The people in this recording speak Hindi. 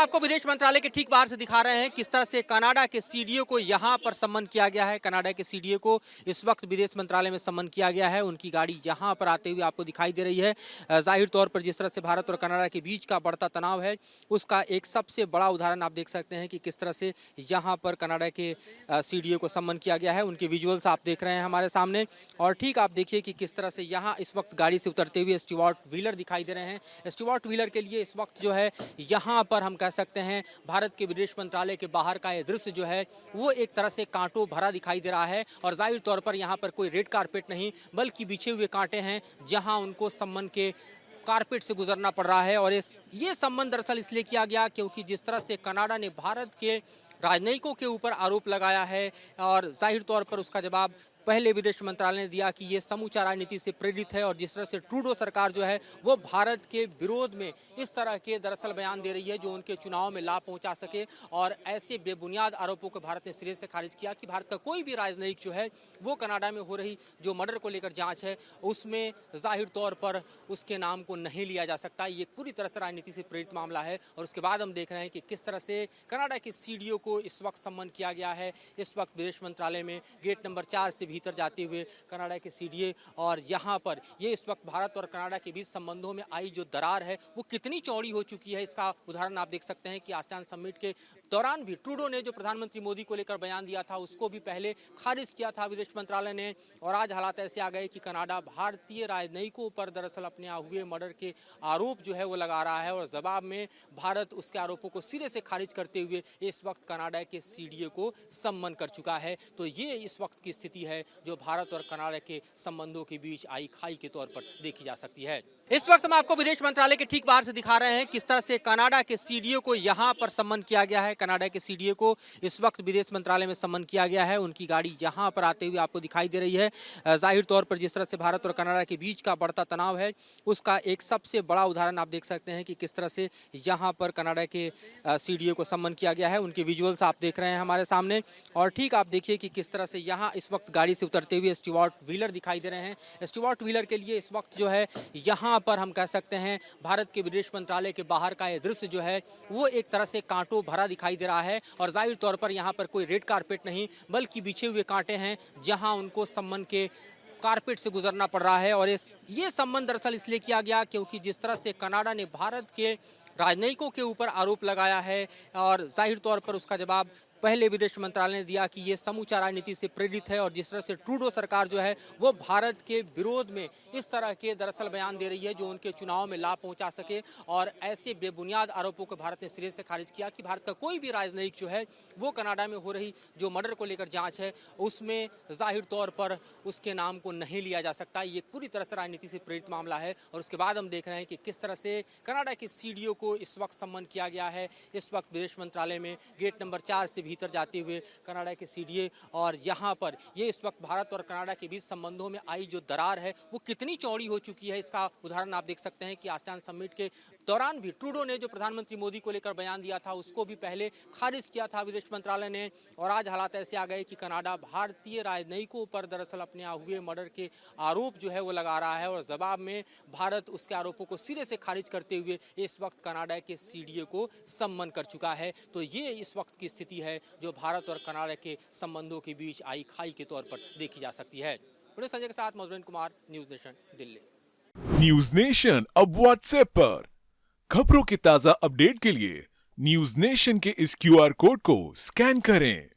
आपको विदेश मंत्रालय के ठीक बाहर से दिखा रहे हैं किस तरह से कनाडा के सीडीओ को यहां पर सम्मन किया गया है। कनाडा के सीडीओ को इस वक्त विदेश मंत्रालय में सम्मन किया गया है। उनकी गाड़ी यहां पर आते हुए आपको दिखाई दे रही है। जाहिर तौर पर जिस तरह से भारत और कनाडा के बीच का बढ़ता तनाव है उसका एक सबसे बड़ा उदाहरण आप देख सकते हैं कि किस तरह से यहाँ पर कनाडा के सीडीओ को सम्मन किया गया है। उनके विजुअल्स आप देख रहे हैं हमारे सामने। और ठीक आप देखिए कि किस तरह से यहाँ इस वक्त गाड़ी से उतरते हुए स्टीवर्ट व्हीलर दिखाई दे रहे हैं। स्टीवर्ट व्हीलर के लिए इस वक्त जो है यहाँ पर हम कह सकते हैं भारत के विदेश मंत्रालय के बाहर का ये दृश्य जो है वो एक तरह से कांटों भरा दिखाई दे रहा है। और जाहिर तौर पर यहाँ पर कोई रेड कारपेट नहीं बल्कि बिछे हुए कांटे हैं जहाँ उनको सम्मन के कारपेट से गुजरना पड़ रहा है। और ये सम्मान दरअसल इसलिए किया गया क्योंकि जिस तरह से कनाडा ने भारत के राजनयिकों के ऊपर आरोप लगाया है और जाहिर तौर पर उसका जवाब पहले विदेश मंत्रालय ने दिया कि ये समूचा राजनीति से प्रेरित है। और जिस तरह से ट्रूडो सरकार जो है वो भारत के विरोध में इस तरह के दरअसल बयान दे रही है जो उनके चुनाव में लाभ पहुंचा सके। और ऐसे बेबुनियाद आरोपों को भारत ने सिरे से खारिज किया कि भारत का कोई भी राजनयिक जो है वो कनाडा में हो रही जो मर्डर को लेकर जांच है उसमें जाहिर तौर पर उसके नाम को नहीं लिया जा सकता। ये पूरी तरह से राजनीति से प्रेरित मामला है। और उसके बाद हम देख रहे हैं कि किस तरह से कनाडा के सीडीओ को इस वक्त सम्मन किया गया है। इस वक्त विदेश मंत्रालय में गेट नंबर 4 से भीतर जाते हुए कनाडा के सीडीए। और यहाँ पर ये इस वक्त भारत और कनाडा के बीच संबंधों में आई जो दरार है वो कितनी चौड़ी हो चुकी है इसका उदाहरण आप देख सकते हैं कि आसियान समिट के दौरान भी ट्रूडो ने जो प्रधानमंत्री मोदी को लेकर बयान दिया था उसको भी पहले खारिज किया था विदेश मंत्रालय ने। और आज हालात ऐसे आ गए कि कनाडा भारतीय राजनयिकों पर दरअसल अपने हुए मर्डर के आरोप जो है वो लगा रहा है। और जवाब में भारत उसके आरोपों को सिरे से खारिज करते हुए इस वक्त कनाडा के सीडीए को सम्मन कर चुका है। तो ये इस वक्त की स्थिति है जो भारत और कनाडा के संबंधों के बीच आई खाई के तौर पर देखी जा सकती है। इस वक्त हम आपको विदेश मंत्रालय के ठीक बाहर से दिखा रहे हैं किस तरह से कनाडा के सीडीओ को यहाँ पर सम्मन किया गया है। कनाडा के सीडीओ को इस वक्त विदेश मंत्रालय में सम्मन किया गया है। उनकी गाड़ी यहाँ पर आते हुए आपको दिखाई दे रही है। जाहिर तौर पर जिस तरह से भारत और कनाडा के बीच का बढ़ता तनाव है उसका एक सबसे बड़ा उदाहरण आप देख सकते हैं कि किस तरह से यहाँ पर कनाडा के सीडीओ को सम्मन किया गया है। उनके विजुअल्स आप देख रहे हैं हमारे सामने। और ठीक आप देखिए कि किस तरह से यहाँ इस वक्त गाड़ी से उतरते हुए स्टीवर्ट व्हीलर दिखाई दे रहे हैं। स्टीवर्ट व्हीलर के लिए इस वक्त जो है यहाँ पर हम कह सकते हैं भारत के विदेश मंत्रालय के बाहर का ये दृश्य जो है वो एक तरह से कांटों भरा दिखाई दे रहा है। और जाहिर तौर पर यहाँ पर कोई रेड कारपेट नहीं बल्कि बिछे हुए कांटे हैं जहाँ उनको सम्मन के कारपेट से गुजरना पड़ रहा है। और ये सम्मान दरअसल इसलिए किया गया क्योंकि जिस तरह से कनाडा ने भारत के राजनयिकों के ऊपर आरोप लगाया है और जाहिर तौर पर उसका जवाब पहले विदेश मंत्रालय ने दिया कि ये समूचा राजनीति से प्रेरित है। और जिस तरह से ट्रूडो सरकार जो है वो भारत के विरोध में इस तरह के दरअसल बयान दे रही है जो उनके चुनाव में लाभ पहुंचा सके। और ऐसे बेबुनियाद आरोपों को भारत ने सिरे से खारिज किया कि भारत का कोई भी राजनयिक जो है वो कनाडा में हो रही जो मर्डर को लेकर जांच है उसमें जाहिर तौर पर उसके नाम को नहीं लिया जा सकता। ये पूरी तरह से राजनीति से प्रेरित मामला है। और उसके बाद हम देख रहे हैं कि किस तरह से कनाडा के सीडीओ को इस वक्त सम्मन किया गया है। इस वक्त विदेश मंत्रालय में गेट नंबर 4 से भीतर जाते हुए कनाडा के सीडीए। और यहाँ पर ये इस वक्त भारत और कनाडा के बीच संबंधों में आई जो दरार है वो कितनी चौड़ी हो चुकी है इसका उदाहरण आप देख सकते हैं कि आसियान समिट के दौरान भी ट्रूडो ने जो प्रधानमंत्री मोदी को लेकर बयान दिया था उसको भी पहले खारिज किया था विदेश मंत्रालय ने। और आज हालात ऐसे आ गए कि कनाडा भारतीय राजनयिकों पर दरअसल अपने हुए मर्डर के आरोप जो है वो लगा रहा है। और जवाब में भारत उसके आरोपों को सिरे से खारिज करते हुए इस वक्त कनाडा के सीडीए को सम्मन कर चुका है। तो ये इस वक्त की स्थिति है जो भारत और कनाडा के संबंधों के बीच आई खाई के तौर पर देखी जा सकती है। संजय के साथ Madhurendra Kumar, news nation, Delhi. News nation अब व्हाट्सएप पर खबरों की ताजा अपडेट के लिए न्यूज नेशन के इस क्यूआर कोड को स्कैन करें।